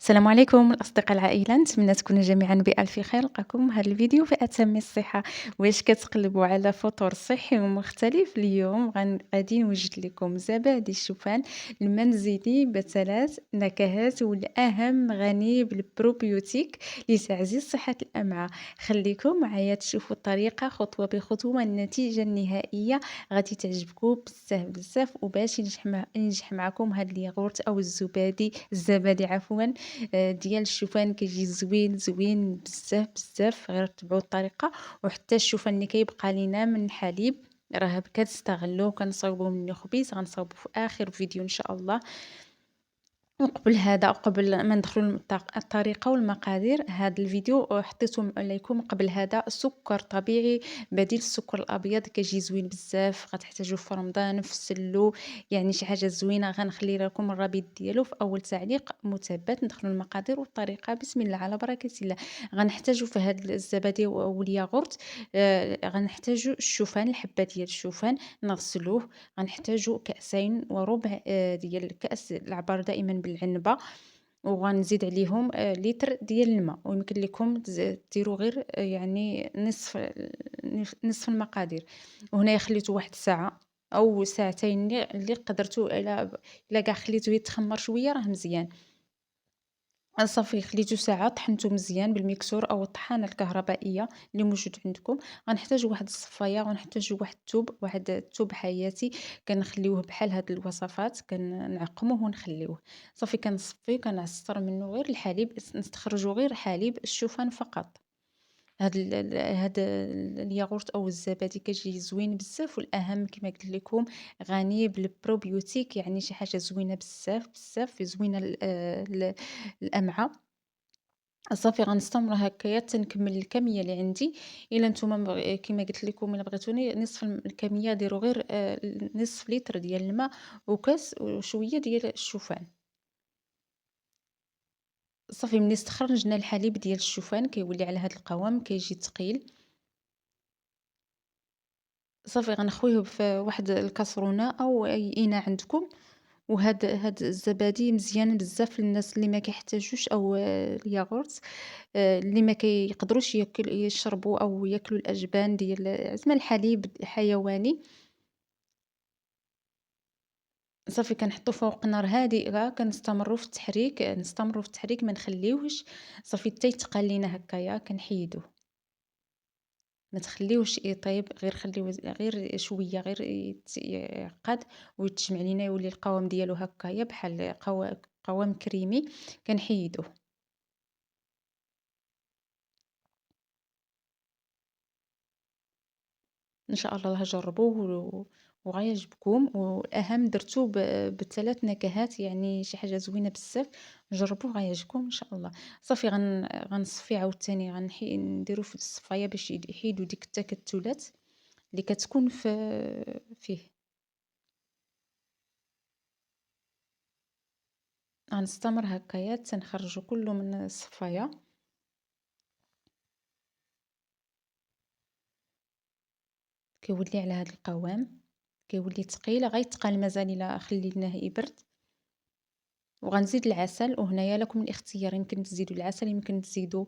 السلام عليكم الأصدقاء العائلة، نتمنى تكونوا جميعا بألف خير. نلقاكم هذا الفيديو في أتم الصحة. واش كتقلبوا على فطور صحي ومختلف؟ اليوم غادي نوجد لكم زبادي الشوفان المنزلي بثلاث نكهات، والأهم غني بالبروبيوتيك لتعزيز صحة الأمعاء. خليكم معايا تشوفوا الطريقة خطوة بخطوة، النتيجة النهائية غادي تعجبكم بزاف بزاف. وباش ينجح معكم هاد الياغورت أو الزبادي عفوا ديال الشوفان كيجي زوين زوين بزاف بزاف. غير تبعوا الطريقة. وحتى الشوفان اللي كيبقى لينا من الحليب راه كتستغلوه، كنصاوبوا منه خبيز غنصاوبوا في آخر فيديو إن شاء الله. وقبل هذا، قبل ما ندخلوا الطريقة والمقادير، هذا الفيديو حطيته عليكم قبل هذا سكر طبيعي بديل السكر الأبيض كيجي زوين بزاف، غتحتاجوه في رمضان في السلو، يعني شي حاجة زوينة. غنخلي لكم الرابط ديالو في أول تعليق مثبت. ندخلوا المقادير والطريقة بسم الله على بركة الله. غنحتاجوا في هذا الزبادي والياغورت غنحتاجوا الشوفان، الحبة ديال الشوفان نغسلوه. غنحتاجوا كأسين وربع ديال الكأس العبار دائما بالعنبة، وغنزيد عليهم لتر ديال الماء. ويمكن لكم ديروا غير يعني نصف المقادير. وهنايا خليته واحد الساعة أو ساعتين اللي قدرتو. إلا كاع خليتوه يتخمر شوية راه مزيان. صافي خليته ساعة، طحنته مزيان بالميكسور أو الطحانة الكهربائية اللي موجود عندكم. غنحتاجو واحد الصفاية، وغنحتاجو واحد الثوب، واحد الثوب حياتي. كنخليوه بحال هاد الوصفات، كنعقموه ونخليوه. صافي كنصفي كنعصر منه غير الحليب، نستخرجو غير حليب الشوفان فقط. هاد الياغورت أو الزبادي كيجي زوين بزاف، والأهم كما قلت لكم غني بالبروبيوتيك، يعني شي حاجة زوينة بزاف بزاف، زوينة الأمعاء. صافي غنستمر هكايا تنكمل الكمية اللي عندي. إلا نتوما كما قلت لكم إلا بغيتوني نصف الكمية ديروا غير نصف لتر ديال الماء وكاس وشوية ديال الشوفان. صافي ملي استخرجنا الحليب ديال الشوفان كيولي على هاد القوام كيجي ثقيل. صافي غنخويه في واحد الكاسرونة أو أي إناء عندكم. هاد الزبادي مزيان بزاف للناس اللي ما كيحتاجوش أو الياغورت اللي ما كيقدروش يشربوا أو ياكلوا الأجبان ديال زعما الحليب الحيواني. صافي كنحطو فوق نار هادئة، كنستمروا في التحريك، ما نخليوهش صافي حتى يتقال لينا هكايا كنحيدوه. ما تخليوش يطيب، غير خليوه غير شوية، غير يعقد ويتجمع لينا، يولي القوام ديالو هكايا بحال قوام كريمي. كنحيدوه. إن شاء الله جربوه وغيعجبكم. والأهم درتوه ب3 نكهات، يعني شي حاجة زوينة بزاف. جربوه غيعجبكم إن شاء الله. صافي غنصفي عاوتاني، نديرو في الصفاية باش يحيدو ديك التكتلات اللي كتكون فيه. غنستمر هكايا تنخرجو كلو من الصفاية. كيولي على هاد القوام، كيولي ثقيل، غيتقال مازال إلا خليناه يبرد. وغنزيد العسل، وهنايا لكم الاختيار، يمكن تزيدوا العسل، يمكن تزيدوا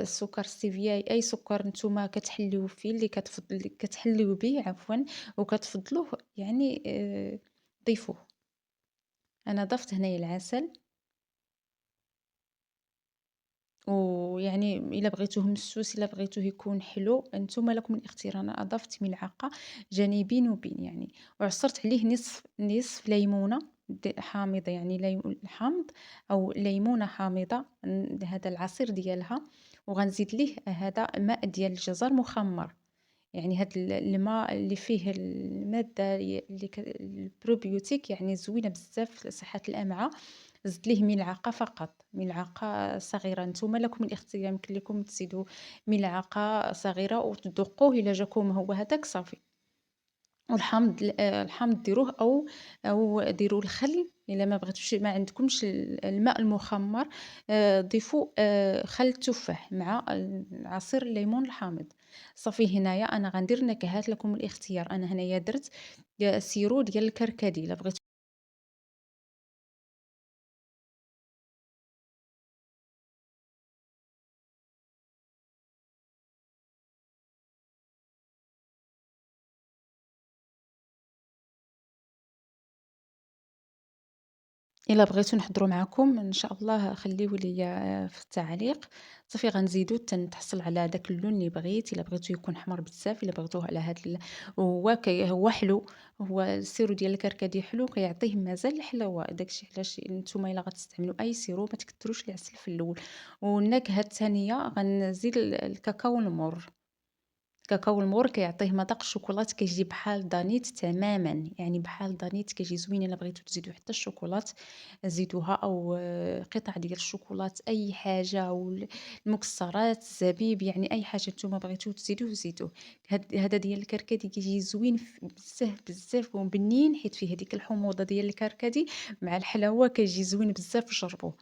سكر ستيفيا، أي سكر نتوما كتحليو فيه اللي كتحليو به عفوا وكتفضلوه، يعني ضيفوه. أنا ضفت هنايا العسل. ويعني إلا بغيتوه مسوس، إلا بغيتوه يكون حلو، نتوما لكم الاختيار. أنا أضفت ملعقة جانبين وبين يعني. وعصرت عليه نصف ليمونة حامضة، يعني حامض أو ليمونة حامضة، هذا العصير ديالها. وغنزيد ليه هذا ماء ديال الجزر مخمر، يعني هاد الماء اللي فيه المادة البروبيوتيك، يعني زوينة بزاف لصحة الأمعاء. زدت ليه ملعقة فقط، ملعقة صغيرة. نتوما لكم الاختيار، يمكن لكم تزيدوا ملعقة صغيرة وتذوقوه. إلا جاكم هو هذاك صافي. والحامض الحامض ديروه أو ديروا الخل. إلا ما بغيتوش، ما عندكمش الماء المخمر، ضيفوا خل التفاح مع عصير الليمون الحامض. صافي هنايا أنا غندير نكهات، لكم الاختيار. أنا هنايا درت سيرو ديال الكركدي. إلا بغيتو إلا بغيتو نحضرو معاكم إن شاء الله خليو ليا في التعليق. صافي غنزيدو تنحصل على داك اللون اللي بغيت، إلا بغيتو يكون حمر بزاف، إلا بغيتوه على هاد هو حلو، هو السيرو ديال الكركدي حلو كيعطيه مزال الحلاوة، داكشي علاش نتوما إلا غتستعملوا أي سيرو ما تكتروش العسل في الأول. والنكهة التانية غنزيد الكاكاو المُر. الكاكاو المُر كيعطيه مذاق الشوكولات كيجي بحال دانيت تمامًا، يعني بحال دانيت كيجي زوين. إلا بغيتو تزيدو حتى الشوكولات زيدوها، أو قطع ديال الشوكولات أي حاجة، أو المكسرات، الزبيب، يعني أي حاجة نتوما بغيتو تزيدوه زيدوه. هادا ديال الكركدي كيجي زوين بزاف بزاف وبنين، حيت فيه هاديك الحموضة ديال الكركدي مع الحلاوة كيجي زوين بزاف، جربوه.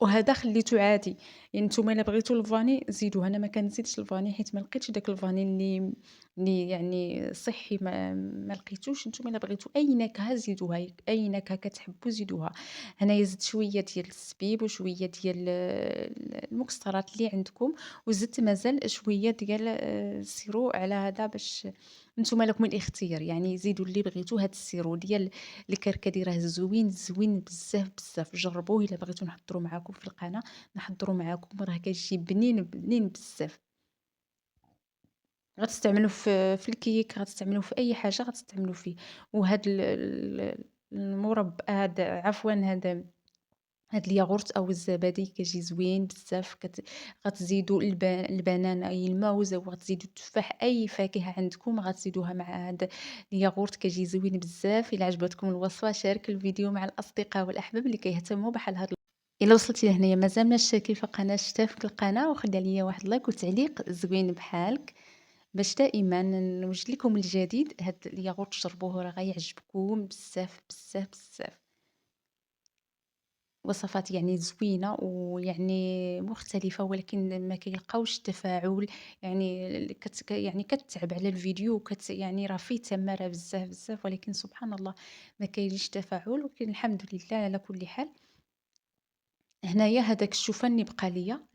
وهذا خليته عادي، يعني نتوما إلا بغيتو الفاني زيدوه، أنا ما كنزيدش الفاني حيت ما لقيتش داك الفاني اللي يعني صحّي، ما لقيتوش. نتوما إلا بغيتو أي نكهة زيدوها، أي نكهة كتحبوا زيدوها. هنايا زدت شوية ديال الزبيب وشوية ديال المكسرات اللي عندكم، وزدت مازال شوية ديال السيرو على هذا باش نتوما لكم الاختيار، يعني زيدوا اللي بغيتو. هاد السيرو ديال الكركدي راه زوين، زوين بزاف، بزاف. جربوه إلا بغيتو نحضروا معاكم في القناة، نحضروا معاكم، راه كيجي بنين، بنين بزاف. غتستعملوه في الكيك، غتستعملوه في أي حاجة غتستعملوا فيه. وهاد المربى، هاد الياغورت أو الزبادي كيجي زوين بزاف. غتزيدوا البنان أي الموز، وغتزيدوا التفاح، أي فاكهة عندكم غتزيدوها مع هاد الياغورت كيجي زوين بزاف. إلا عجبتكم الوصفة شارك الفيديو مع الأصدقاء والأحباب اللي كيهتموا بحال هاد إلا وصلتِ لهنايا مازال ما اشتركتِ في القناة، اشترك في القناة وخلي عليا واحد لايك وتعليق زوين بحالك، باش دائمًا نوجد لكم الجديد. هاد الياغورت جربوه راه غيعجبكم بزاف، بزاف، بزاف. وصفات يعني زوينة ويعني مختلفة، ولكن ما كيلقاوش التفاعل. يعني يعني كتعب على الفيديو يعني راه فيه تمارة بزاف، بزاف، ولكن سبحان الله ما كاينش تفاعل. ولكن الحمد لله على كل حال. هنايا هداك الشوفان اللي بقى ليا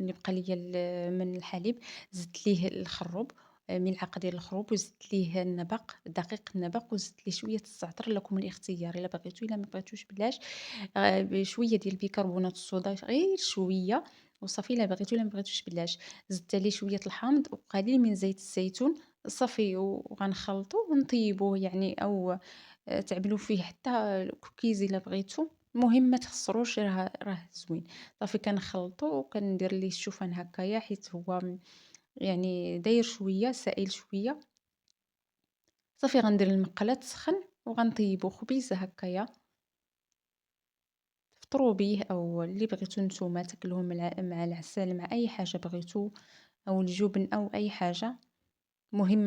من الحليب، زدت ليه الخروب، ملعقة ديال الخروب، وزدت ليه النبق، دقيق النبق، وزدت ليه شوية الزعتر. لكم الاختيار إلا بغيتو، إلا ما بغيتوش بلاش. بشوية ديال بيكربونات الصودا، غير شوية وصافي. إلا بغيتو، إلا ما بغيتوش بلاش. زدت عليه شوية الحامض وقليل من زيت الزيتون. صافي وغنخلطو ونطيبوه يعني، أو تعملوا فيه حتى كوكيز إلا بغيتو. المهم ما تخسروش، راه زوين. صافي كنخلطو وكندير ليه الشوفان هكايا، حيت هو يعني داير شوية سائل شوية. صافي غندير المقلاه تسخن وغنطيبو خبيزة هكايا، تفطروا بيه، أو اللي بغيتو نتوما تاكلوه مع العسل، مع أي حاجة بغيتو، أو الجبن أو أي حاجة. مهم